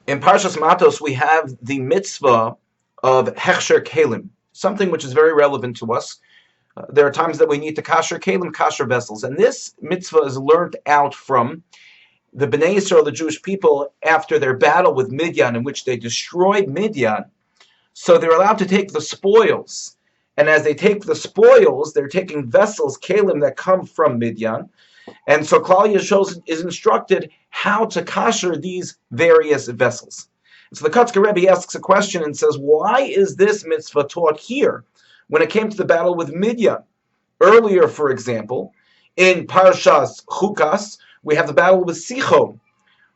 In Parshas Matos, we have the mitzvah of hechsher kelim, something which is very relevant to us. There are times that we need to kasher kelim, kasher vessels, and this mitzvah is learned out from the Bnei Yisrael, the Jewish people, after their battle with Midian, in which they destroyed Midian. So they're allowed to take the spoils, and as they take the spoils, they're taking vessels, kelim, that come from Midian. And so Klal Yisrael is instructed how to kasher these various vessels. So the Kotzker Rebbe asks a question and says, why is this mitzvah taught here when it came to the battle with Midian? Earlier, for example, in Parshas Chukas, we have the battle with Sichon.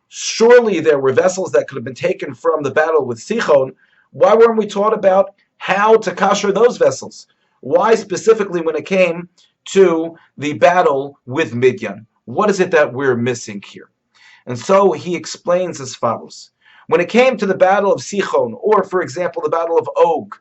Surely there were vessels that could have been taken from the battle with Sichon. Why weren't we taught about how to kasher those vessels? Why specifically when it came to the battle with Midian? What is it that we're missing here? And so he explains as follows. When it came to the battle of Sichon, or for example the battle of Og,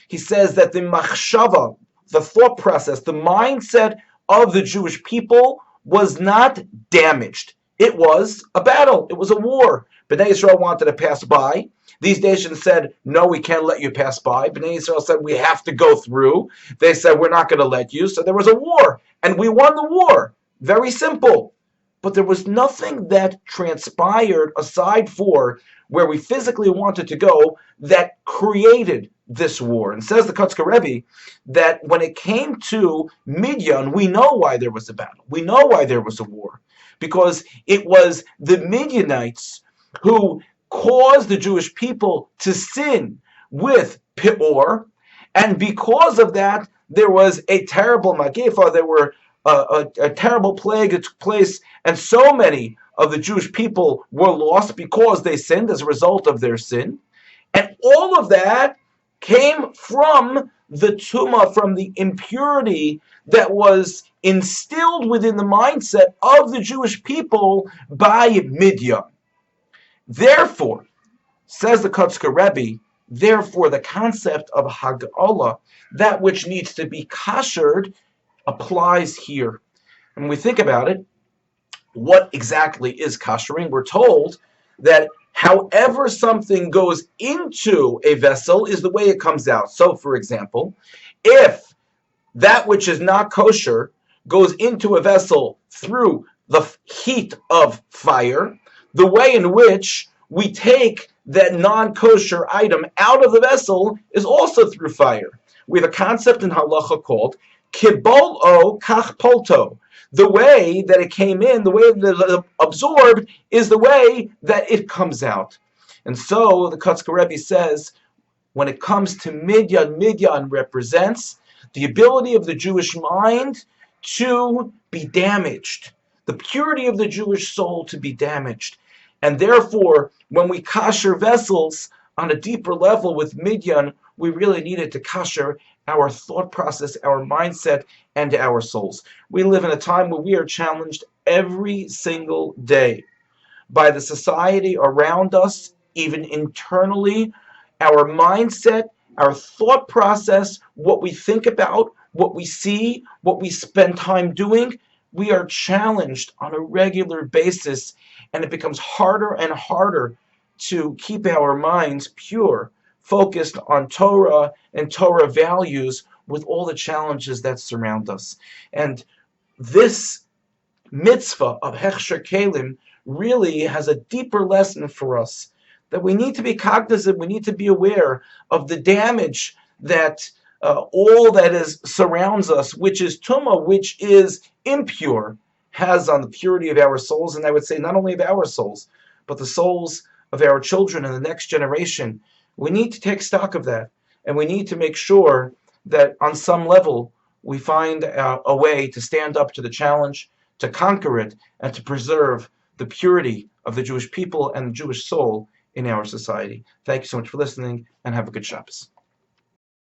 he says that the machshava, the thought process, the mindset of the Jewish people was not damaged. It was a battle. It was a war. Bnei Yisrael wanted to pass by. These nations said, no, we can't let you pass by. Bnei Yisrael said, we have to go through. They said, we're not going to let you. So there was a war, and we won the war. Very simple. But there was nothing that transpired aside for where we physically wanted to go that created this war. And says the Kotzker Rebbe that when it came to Midian, we know why there was a battle. We know why there was a war. Because it was the Midianites who caused the Jewish people to sin with Peor, and because of that, there was a terrible Magifa, there were a terrible plague that took place, and so many of the Jewish people were lost because they sinned as a result of their sin. And all of that came from the tumah, from the impurity that was instilled within the mindset of the Jewish people by Midian. Therefore, says the Kotzker Rebbe, therefore the concept of Hag'ala, that which needs to be kashered, applies here. And when we think about it, what exactly is kashering? We're told that however something goes into a vessel is the way it comes out. So, for example, if that which is not kosher goes into a vessel through the heat of fire, the way in which we take that non-kosher item out of the vessel is also through fire. We have a concept in halacha called kibol-o kach polto. The way that it came in, the way that it absorbed, is the way that it comes out. And so the Kotzker Rebbe says, when it comes to Midian, Midian represents the ability of the Jewish mind to be damaged, the purity of the Jewish soul to be damaged. And therefore, when we kasher vessels on a deeper level with Midian, we really needed to kasher our thought process, our mindset, and our souls. We live in a time where we are challenged every single day by the society around us, even internally, our mindset, our thought process, what we think about, what we see, what we spend time doing. We are challenged on a regular basis, and it becomes harder and harder to keep our minds pure, focused on Torah and Torah values with all the challenges that surround us. And this mitzvah of Hechsher Kelim really has a deeper lesson for us, that we need to be cognizant, we need to be aware of the damage that all that surrounds us, which is tumah, which is impure, has on the purity of our souls, and I would say not only of our souls, but the souls of our children and the next generation. We need to take stock of that, and we need to make sure that on some level we find a way to stand up to the challenge, to conquer it, and to preserve the purity of the Jewish people and the Jewish soul in our society. Thank you so much for listening, and have a good Shabbos.